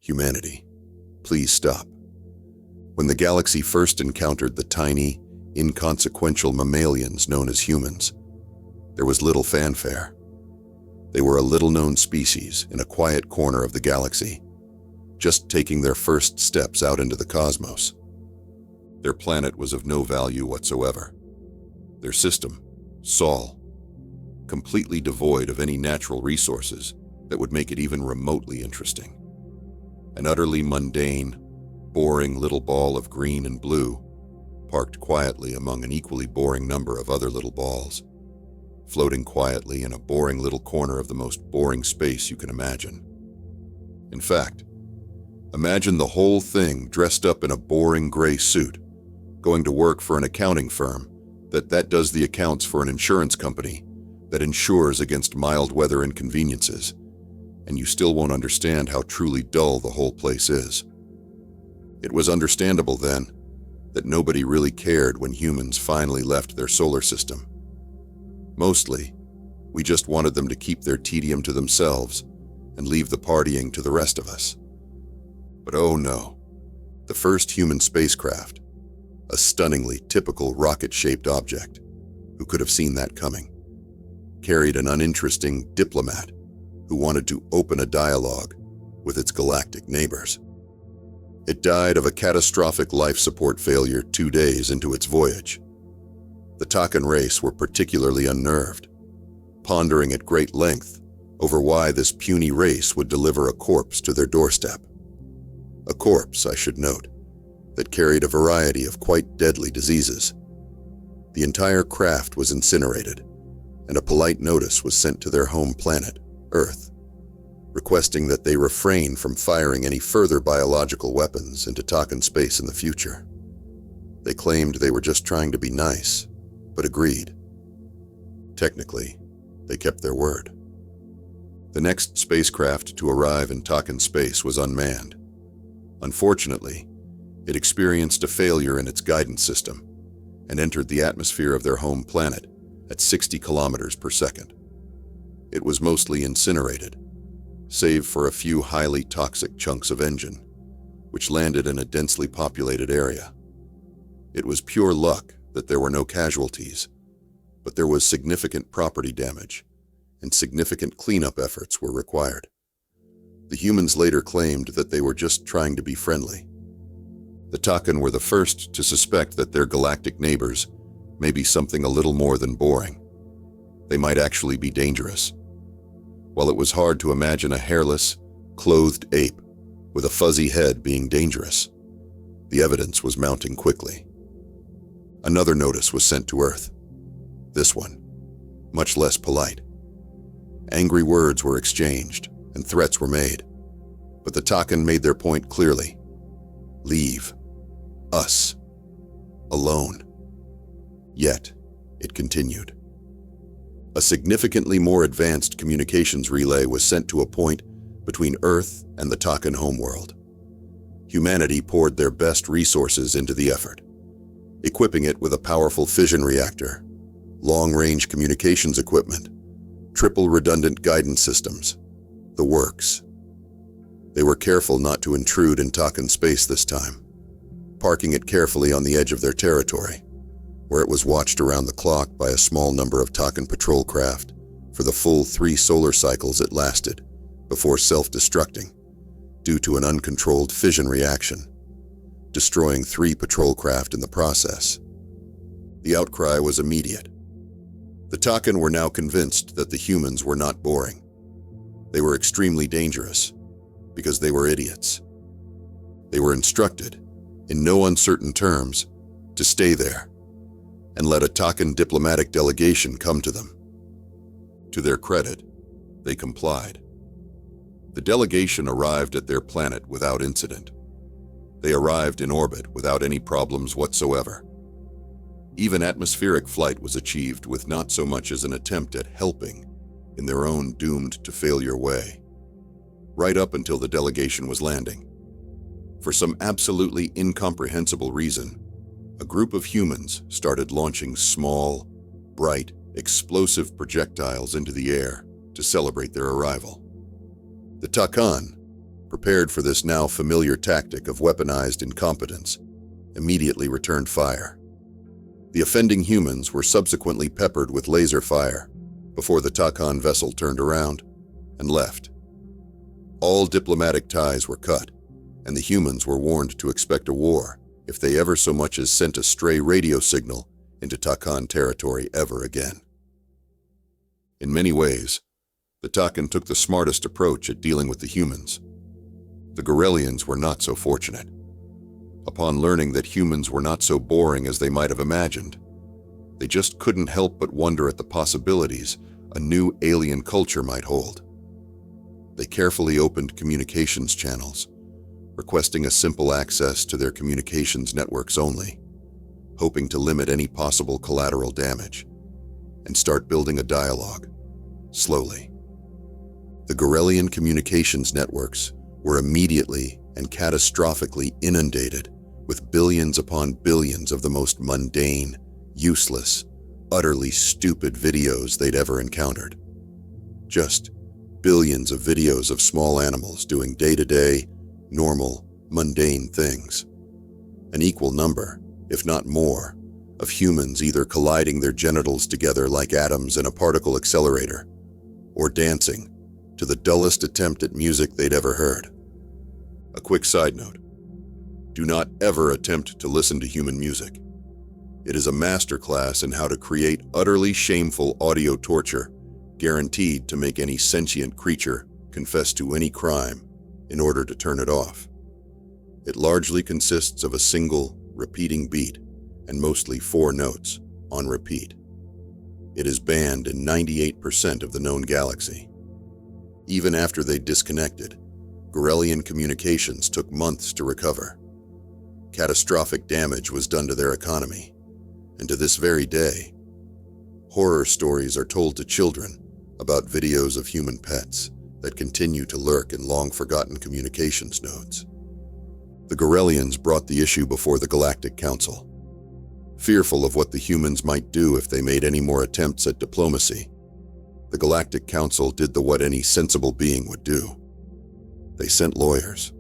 Humanity, please stop. When the galaxy first encountered the tiny, inconsequential mammalians known as humans, there was little fanfare. They were a little-known species in a quiet corner of the galaxy, just taking their first steps out into the cosmos. Their planet was of no value whatsoever. Their system, Sol, completely devoid of any natural resources that would make it even remotely interesting. An utterly mundane, boring little ball of green and blue, parked quietly among an equally boring number of other little balls, floating quietly in a boring little corner of the most boring space you can imagine. In fact, imagine the whole thing dressed up in a boring gray suit, going to work for an accounting firm that does the accounts for an insurance company that insures against mild weather inconveniences, and you still won't understand how truly dull the whole place is. It was understandable then that nobody really cared when humans finally left their solar system. Mostly, we just wanted them to keep their tedium to themselves and leave the partying to the rest of us. But oh no, the first human spacecraft, a stunningly typical rocket-shaped object, who could have seen that coming, carried an uninteresting diplomat who wanted to open a dialogue with its galactic neighbors. It died of a catastrophic life support failure 2 days into its voyage. The Takan race were particularly unnerved, pondering at great length over why this puny race would deliver a corpse to their doorstep. A corpse, I should note, that carried a variety of quite deadly diseases. The entire craft was incinerated, and a polite notice was sent to their home planet, Earth, requesting that they refrain from firing any further biological weapons into Takan space in the future. They claimed they were just trying to be nice, but agreed. Technically, they kept their word. The next spacecraft to arrive in Takan space was unmanned. Unfortunately, it experienced a failure in its guidance system and entered the atmosphere of their home planet at 60 kilometers per second. It was mostly incinerated, save for a few highly toxic chunks of engine, which landed in a densely populated area. It was pure luck that there were no casualties, but there was significant property damage, and significant cleanup efforts were required. The humans later claimed that they were just trying to be friendly. The Takan were the first to suspect that their galactic neighbors may be something a little more than boring. They might actually be dangerous. While it was hard to imagine a hairless, clothed ape with a fuzzy head being dangerous, the evidence was mounting quickly. Another notice was sent to Earth. This one, much less polite. Angry words were exchanged and threats were made, but the Takan made their point clearly. Leave us alone. Yet, it continued. A significantly more advanced communications relay was sent to a point between Earth and the Takan homeworld. Humanity poured their best resources into the effort, equipping it with a powerful fission reactor, long-range communications equipment, triple redundant guidance systems, the works. They were careful not to intrude in Takan space this time, parking it carefully on the edge of their territory, where it was watched around the clock by a small number of Takan patrol craft for the full 3 solar cycles it lasted before self-destructing due to an uncontrolled fission reaction, destroying 3 patrol craft in the process. The outcry was immediate. The Takan were now convinced that the humans were not boring. They were extremely dangerous because they were idiots. They were instructed, in no uncertain terms, to stay there and let a Takan diplomatic delegation come to them. To their credit, they complied. The delegation arrived at their planet without incident. They arrived in orbit without any problems whatsoever. Even atmospheric flight was achieved with not so much as an attempt at helping in their own doomed-to-failure way, right up until the delegation was landing. For some absolutely incomprehensible reason, a group of humans started launching small, bright, explosive projectiles into the air to celebrate their arrival. The Takan, prepared for this now familiar tactic of weaponized incompetence, immediately returned fire. The offending humans were subsequently peppered with laser fire before the Takan vessel turned around and left. All diplomatic ties were cut, and the humans were warned to expect a war if they ever so much as sent a stray radio signal into Takan territory ever again. In many ways, the Takan took the smartest approach at dealing with the humans. The Gorelians were not so fortunate. Upon learning that humans were not so boring as they might have imagined, they just couldn't help but wonder at the possibilities a new alien culture might hold. They carefully opened communications channels, requesting a simple access to their communications networks only, hoping to limit any possible collateral damage, and start building a dialogue, slowly. The Gorelian communications networks were immediately and catastrophically inundated with billions upon billions of the most mundane, useless, utterly stupid videos they'd ever encountered. Just billions of videos of small animals doing day-to-day, normal, mundane things. An equal number, if not more, of humans either colliding their genitals together like atoms in a particle accelerator, or dancing to the dullest attempt at music they'd ever heard. A quick side note: do not ever attempt to listen to human music. It is a masterclass in how to create utterly shameful audio torture, guaranteed to make any sentient creature confess to any crime in order to turn it off. It largely consists of a single, repeating beat, and mostly 4 notes, on repeat. It is banned in 98% of the known galaxy. Even after they disconnected, Gorelian communications took months to recover. Catastrophic damage was done to their economy, and to this very day, horror stories are told to children about videos of human pets that continue to lurk in long-forgotten communications nodes. The Gorelians brought the issue before the Galactic Council. Fearful of what the humans might do if they made any more attempts at diplomacy, the Galactic Council did what any sensible being would do. They sent lawyers.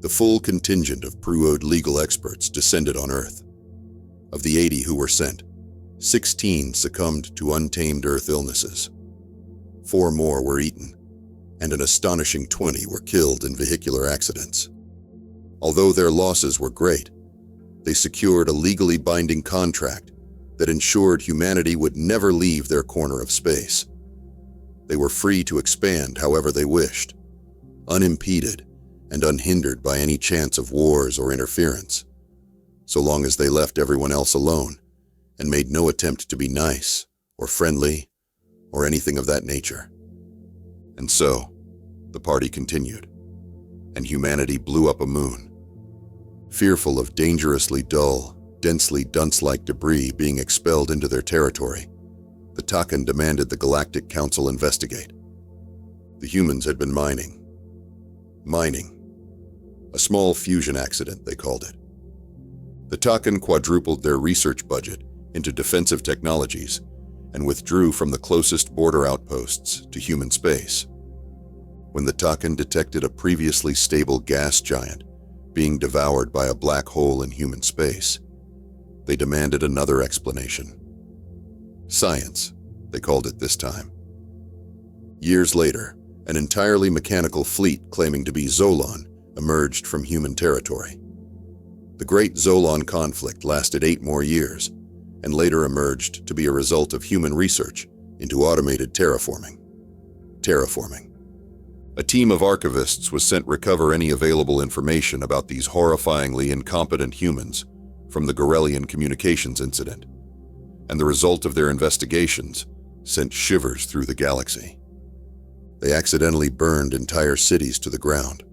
The full contingent of Pruod legal experts descended on Earth. Of the 80 who were sent, 16 succumbed to untamed Earth illnesses. 4 more were eaten, and an astonishing 20 were killed in vehicular accidents. Although their losses were great, they secured a legally binding contract that ensured humanity would never leave their corner of space. They were free to expand however they wished, unimpeded and unhindered by any chance of wars or interference, so long as they left everyone else alone and made no attempt to be nice or friendly or anything of that nature. And so, the party continued, and humanity blew up a moon. Fearful of dangerously dull, densely dunce-like debris being expelled into their territory, the Takan demanded the Galactic Council investigate. The humans had been mining. A small fusion accident, they called it. The Takan quadrupled their research budget into defensive technologies and withdrew from the closest border outposts to human space. When the Takan detected a previously stable gas giant being devoured by a black hole in human space, they demanded another explanation. Science, they called it this time. Years later, an entirely mechanical fleet claiming to be Zolon emerged from human territory. The Great Zolon conflict lasted 8 more years, and later emerged to be a result of human research into automated terraforming. A team of archivists was sent recover any available information about these horrifyingly incompetent humans from the Gorelian communications incident, and the result of their investigations sent shivers through the galaxy. They accidentally burned entire cities to the ground,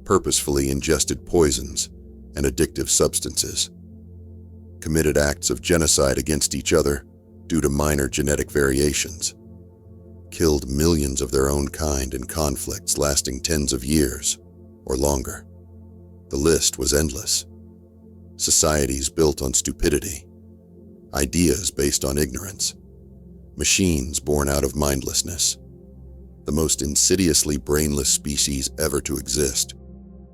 purposefully ingested poisons and addictive substances, committed acts of genocide against each other due to minor genetic variations, killed millions of their own kind in conflicts lasting tens of years or longer. The list was endless. Societies built on stupidity, ideas based on ignorance, machines born out of mindlessness. the most insidiously brainless species ever to exist,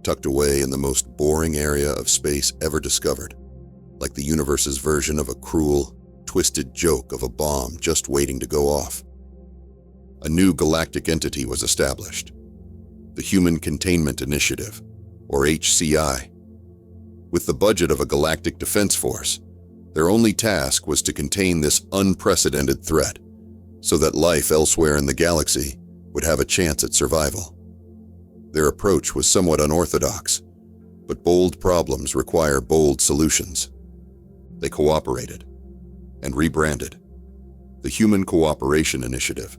tucked away in the most boring area of space ever discovered, like the universe's version of a cruel, twisted joke of a bomb just waiting to go off. A new galactic entity was established, the Human Containment Initiative, or HCI. With the budget of a galactic defense force, their only task was to contain this unprecedented threat, so that life elsewhere in the galaxy would have a chance at survival. Their approach was somewhat unorthodox, but bold problems require bold solutions. They cooperated and rebranded the Human Cooperation Initiative.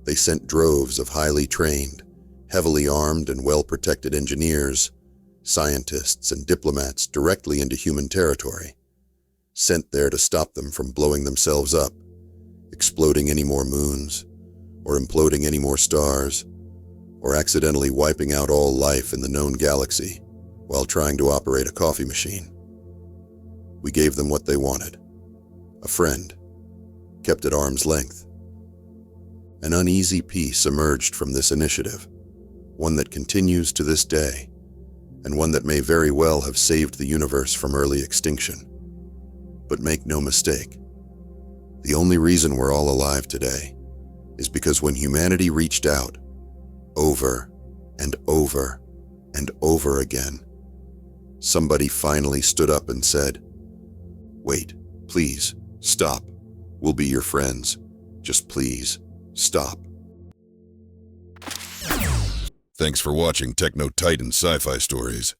They sent droves of highly trained, heavily armed and well-protected engineers, scientists, and diplomats directly into human territory, sent there to stop them from blowing themselves up, exploding any more moons, or imploding any more stars, or accidentally wiping out all life in the known galaxy while trying to operate a coffee machine. We gave them what they wanted: a friend, kept at arm's length. An uneasy peace emerged from this initiative, one that continues to this day, and one that may very well have saved the universe from early extinction. But make no mistake, the only reason we're all alive today is because when humanity reached out, over and over and over again, somebody finally stood up and said, "Wait, please, stop. We'll be your friends. Just please, stop." Thanks for watching Techno Titan Sci-Fi Stories.